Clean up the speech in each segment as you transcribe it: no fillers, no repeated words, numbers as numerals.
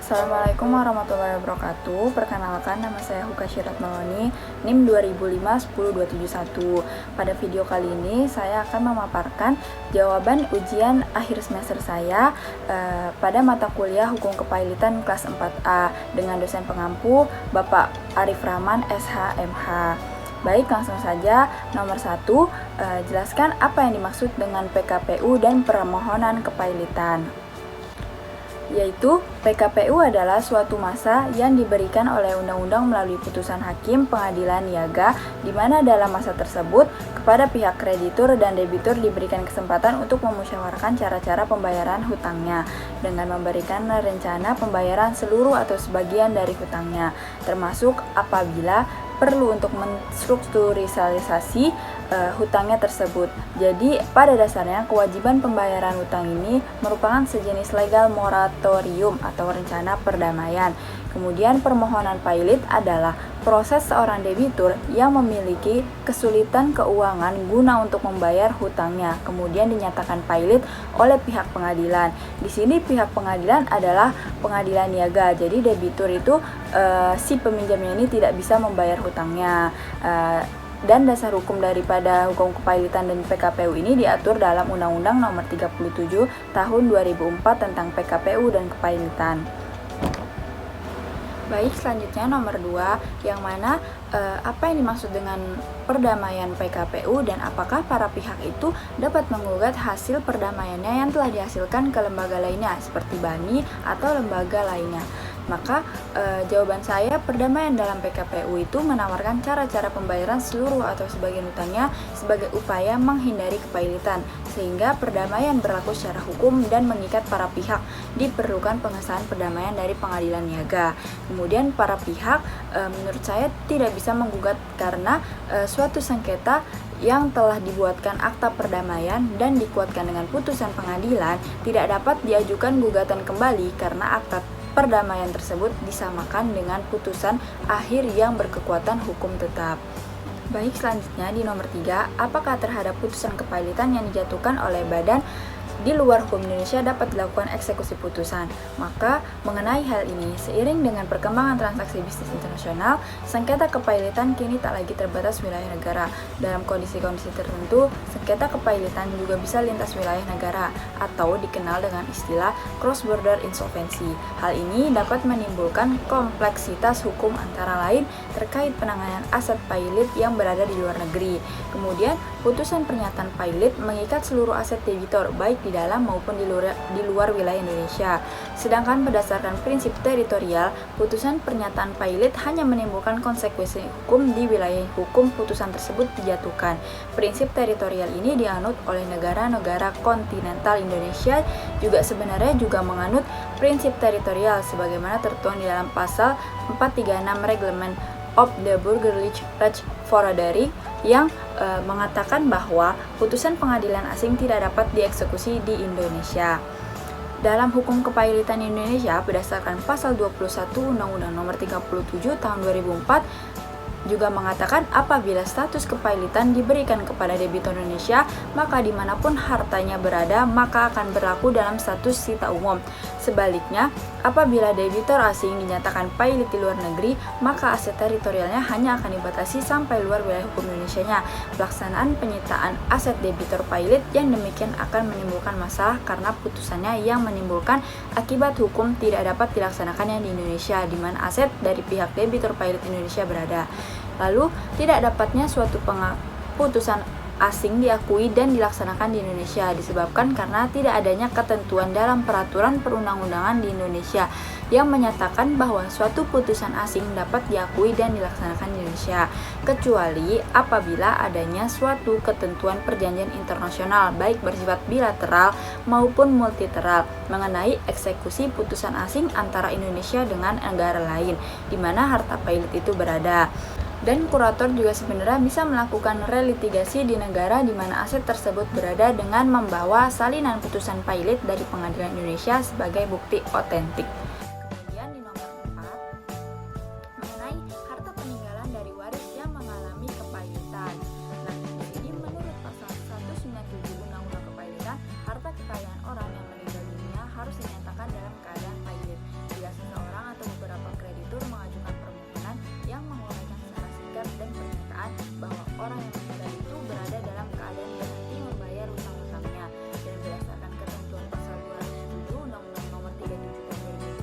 Assalamualaikum warahmatullahi wabarakatuh. Perkenalkan, nama saya Huka Syirat Maloni, NIM 2005-10271. Pada video kali ini saya akan memaparkan jawaban ujian akhir semester saya pada mata kuliah Hukum Kepailitan kelas 4A dengan dosen pengampu Bapak Arif Rahman SH.MH. Baik, langsung saja. Nomor 1, jelaskan apa yang dimaksud dengan PKPU dan permohonan kepailitan. Yaitu, PKPU adalah suatu masa yang diberikan oleh undang-undang melalui putusan hakim pengadilan niaga, di mana dalam masa tersebut kepada pihak kreditur dan debitur diberikan kesempatan untuk memusyawarahkan cara-cara pembayaran hutangnya dengan memberikan rencana pembayaran seluruh atau sebagian dari hutangnya, termasuk apabila perlu untuk menstrukturalisasi hutangnya tersebut. Jadi, pada dasarnya kewajiban pembayaran hutang ini merupakan sejenis legal moratorium atau rencana perdamaian. Kemudian permohonan pailit adalah proses seorang debitur yang memiliki kesulitan keuangan guna untuk membayar hutangnya, kemudian dinyatakan pailit oleh pihak pengadilan. Di sini pihak pengadilan adalah pengadilan niaga. Jadi debitur itu si peminjamnya ini tidak bisa membayar hutangnya. Dan dasar hukum daripada hukum kepailitan dan PKPU ini diatur dalam Undang-Undang Nomor 37 Tahun 2004 tentang PKPU dan kepailitan. Baik, selanjutnya nomor 2, yang mana apa yang dimaksud dengan perdamaian PKPU dan apakah para pihak itu dapat menggugat hasil perdamaiannya yang telah dihasilkan ke lembaga lainnya seperti BANI atau lembaga lainnya. Maka jawaban saya, perdamaian dalam PKPU itu menawarkan cara-cara pembayaran seluruh atau sebagian hutangnya sebagai upaya menghindari kepailitan, sehingga perdamaian berlaku secara hukum dan mengikat para pihak. Diperlukan pengesahan perdamaian dari pengadilan niaga. Kemudian para pihak menurut saya tidak bisa menggugat karena suatu sengketa yang telah dibuatkan akta perdamaian dan dikuatkan dengan putusan pengadilan tidak dapat diajukan gugatan kembali karena akta perdamaian tersebut disamakan dengan putusan akhir yang berkekuatan hukum tetap. Baik, selanjutnya di nomor 3, apakah terhadap putusan kepailitan yang dijatuhkan oleh badan di luar hukum Indonesia dapat dilakukan eksekusi putusan? Maka mengenai hal ini, seiring dengan perkembangan transaksi bisnis internasional, sengketa kepailitan kini tak lagi terbatas wilayah negara. Dalam kondisi-kondisi tertentu, sengketa kepailitan juga bisa lintas wilayah negara atau dikenal dengan istilah cross-border insolvency. Hal ini dapat menimbulkan kompleksitas hukum antara lain terkait penanganan aset pailit yang berada di luar negeri. Kemudian, putusan pernyataan pailit mengikat seluruh aset debitor baik di dalam maupun di luar wilayah Indonesia. Sedangkan berdasarkan prinsip teritorial, putusan pernyataan pailit hanya menimbulkan konsekuensi hukum di wilayah hukum putusan tersebut dijatuhkan. Prinsip teritorial ini dianut oleh negara-negara kontinental. Indonesia juga sebenarnya menganut prinsip teritorial sebagaimana tertuang di dalam pasal 436 Reglement of the Burgerlich Recht Forradering yang mengatakan bahwa putusan pengadilan asing tidak dapat dieksekusi di Indonesia. Dalam hukum kepailitan Indonesia berdasarkan pasal 21 Undang-Undang Nomor 37 Tahun 2004 juga mengatakan apabila status kepailitan diberikan kepada debitur Indonesia, maka dimanapun hartanya berada, maka akan berlaku dalam status sita umum. Sebaliknya, apabila debitur asing dinyatakan pailit di luar negeri, maka aset teritorialnya hanya akan dibatasi sampai luar wilayah hukum Indonesianya. Pelaksanaan penyitaan aset debitur pailit yang demikian akan menimbulkan masalah karena putusannya yang menimbulkan akibat hukum tidak dapat dilaksanakannya di Indonesia, di mana aset dari pihak debitur pailit Indonesia berada. Lalu, tidak dapatnya suatu putusan asing diakui dan dilaksanakan di Indonesia disebabkan karena tidak adanya ketentuan dalam peraturan perundang-undangan di Indonesia yang menyatakan bahwa suatu putusan asing dapat diakui dan dilaksanakan di Indonesia, kecuali apabila adanya suatu ketentuan perjanjian internasional baik bersifat bilateral maupun multilateral mengenai eksekusi putusan asing antara Indonesia dengan negara lain di mana harta pailit itu berada. Dan kurator juga sebenarnya bisa melakukan relitigasi di negara di mana aset tersebut berada dengan membawa salinan putusan pailit dari Pengadilan Indonesia sebagai bukti otentik. Kemudian di nomor 4, mengenai harta peninggalan dari waris yang mengalami kepailitan. Nah, di sini menurut pasal 197 Undang-Undang Kepailitan, harta kekayaan orang yang meninggal dunia harus dinyatakan dalam keadaan pailit. Bila seseorang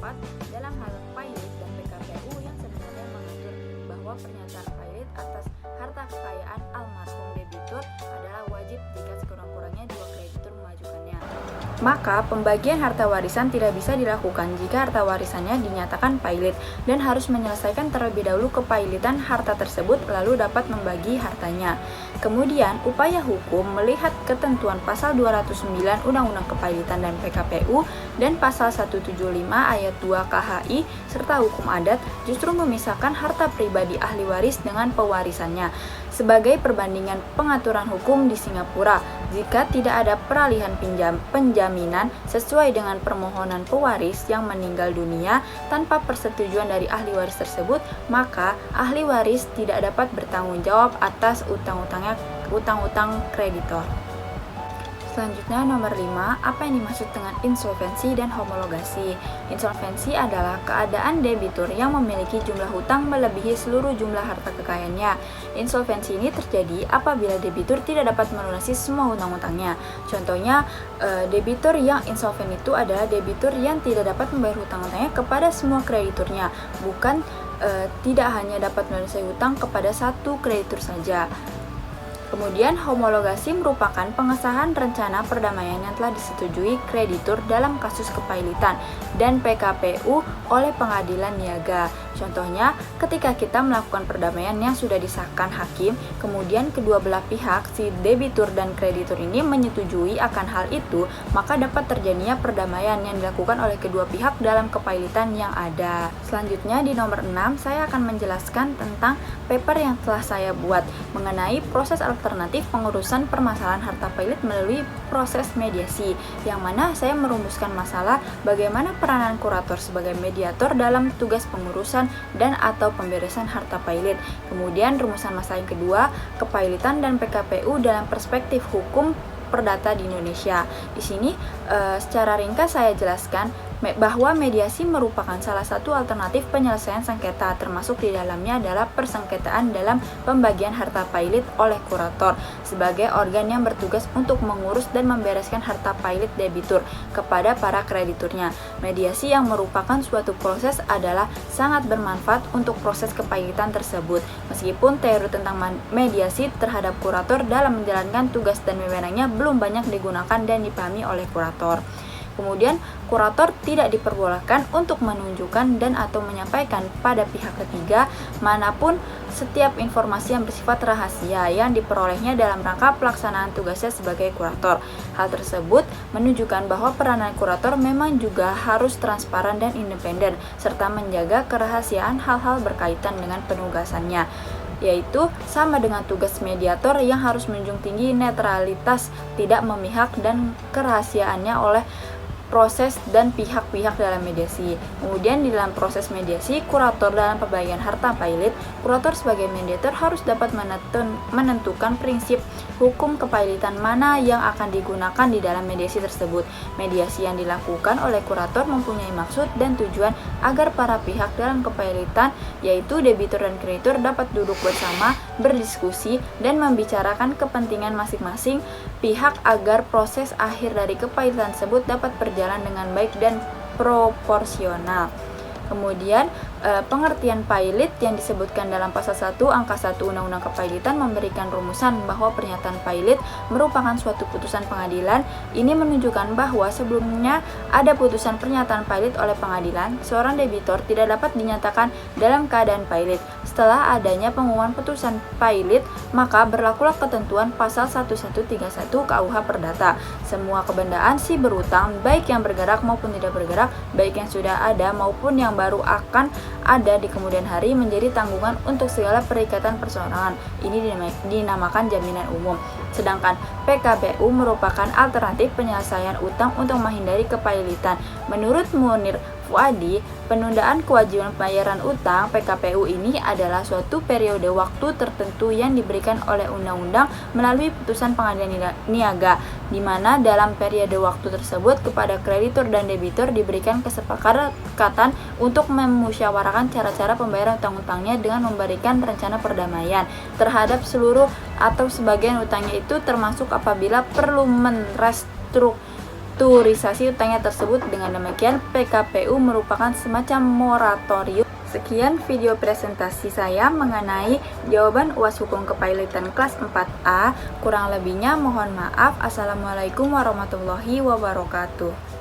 bermanfaat dalam hal pilot dan PKPU yang sebenarnya mengatur bahwa pernyataan pilot atas harta kekayaan almarhum debitur adalah wajib jika sekurang-kurangnya dua kreditur mengajukannya. Maka pembagian harta warisan tidak bisa dilakukan jika harta warisannya dinyatakan pilot dan harus menyelesaikan terlebih dahulu kepailitan harta tersebut lalu dapat membagi hartanya. Kemudian, upaya hukum melihat ketentuan pasal 209 Undang-Undang Kepailitan dan PKPU dan pasal 175 ayat 2 KHI serta hukum adat justru memisahkan harta pribadi ahli waris dengan pewarisannya. Sebagai perbandingan pengaturan hukum di Singapura, jika tidak ada peralihan penjaminan sesuai dengan permohonan pewaris yang meninggal dunia tanpa persetujuan dari ahli waris tersebut, maka ahli waris tidak dapat bertanggung jawab atas utang-utang kreditor. Selanjutnya nomor 5, apa yang dimaksud dengan insolvensi dan homologasi? Insolvensi adalah keadaan debitur yang memiliki jumlah hutang melebihi seluruh jumlah harta kekayaannya. Insolvensi ini terjadi apabila debitur tidak dapat melunasi semua hutang-hutangnya. Contohnya, debitur yang insolven itu adalah debitur yang tidak dapat membayar hutang-hutangnya kepada semua krediturnya, bukan tidak hanya dapat melunasi hutang kepada satu kreditur saja. Kemudian, homologasi merupakan pengesahan rencana perdamaian yang telah disetujui kreditur dalam kasus kepailitan dan PKPU oleh pengadilan niaga. Contohnya, ketika kita melakukan perdamaian yang sudah disahkan hakim, kemudian kedua belah pihak, si debitur dan kreditur ini menyetujui akan hal itu, maka dapat terjadinya perdamaian yang dilakukan oleh kedua pihak dalam kepailitan yang ada. Selanjutnya di nomor 6, saya akan menjelaskan tentang paper yang telah saya buat mengenai proses alternatif pengurusan permasalahan harta pailit melalui proses mediasi, yang mana saya merumuskan masalah bagaimana peranan kurator sebagai mediator dalam tugas pengurusan dan atau pemberesan harta pailit. Kemudian rumusan masalah yang kedua, kepailitan dan PKPU dalam perspektif hukum perdata di Indonesia. Di sini secara ringkas saya jelaskan bahwa mediasi merupakan salah satu alternatif penyelesaian sengketa, termasuk di dalamnya adalah persengketaan dalam pembagian harta pailit oleh kurator sebagai organ yang bertugas untuk mengurus dan membereskan harta pailit debitur kepada para krediturnya. Mediasi yang merupakan suatu proses adalah sangat bermanfaat untuk proses kepailitan tersebut, meskipun teori tentang mediasi terhadap kurator dalam menjalankan tugas dan wewenangnya belum banyak digunakan dan dipahami oleh kurator. Kemudian, kurator tidak diperbolehkan untuk menunjukkan dan atau menyampaikan pada pihak ketiga manapun setiap informasi yang bersifat rahasia yang diperolehnya dalam rangka pelaksanaan tugasnya sebagai kurator. Hal tersebut menunjukkan bahwa peranan kurator memang juga harus transparan dan independen, serta menjaga kerahasiaan hal-hal berkaitan dengan penugasannya, yaitu sama dengan tugas mediator yang harus menjunjung tinggi netralitas, tidak memihak, dan kerahasiaannya oleh proses dan pihak-pihak dalam mediasi. Kemudian di dalam proses mediasi, kurator dalam pembagian harta pailit, kurator sebagai mediator harus dapat menentukan prinsip hukum kepailitan mana yang akan digunakan di dalam mediasi tersebut. Mediasi yang dilakukan oleh kurator mempunyai maksud dan tujuan agar para pihak dalam kepailitan, yaitu debitur dan kreditur, dapat duduk bersama, berdiskusi, dan membicarakan kepentingan masing-masing pihak agar proses akhir dari kepailitan tersebut dapat berjalan dengan baik dan proporsional. Kemudian pengertian pailit yang disebutkan dalam pasal 1 angka 1 Undang-Undang Kepailitan memberikan rumusan bahwa pernyataan pailit merupakan suatu putusan pengadilan. Ini menunjukkan bahwa sebelumnya ada putusan pernyataan pailit oleh pengadilan, seorang debitor tidak dapat dinyatakan dalam keadaan pailit. Setelah adanya pengumuman putusan pailit, maka berlakulah ketentuan pasal 1131 KUH Perdata. Semua kebendaan si berutang, baik yang bergerak maupun tidak bergerak, baik yang sudah ada maupun yang baru akan ada di kemudian hari, menjadi tanggungan untuk segala perikatan perseorangan. Ini dinamakan jaminan umum. Sedangkan PKPU merupakan alternatif penyelesaian utang untuk menghindari kepailitan. Menurut Munir Fuadi, penundaan kewajiban pembayaran utang PKPU ini adalah suatu periode waktu tertentu yang diberikan oleh undang-undang melalui putusan pengadilan niaga, di mana dalam periode waktu tersebut kepada kreditur dan debitur diberikan kesepakatan untuk memusyawarahkan cara-cara pembayaran utang-utangnya dengan memberikan rencana perdamaian terhadap seluruh atau sebagian utangnya itu, termasuk apabila perlu restrukturisasi utangnya tersebut. Dengan demikian, PKPU merupakan semacam moratorium. Sekian video presentasi saya mengenai jawaban UAS Hukum Kepailitan kelas 4A. Kurang lebihnya mohon maaf. Assalamualaikum warahmatullahi wabarakatuh.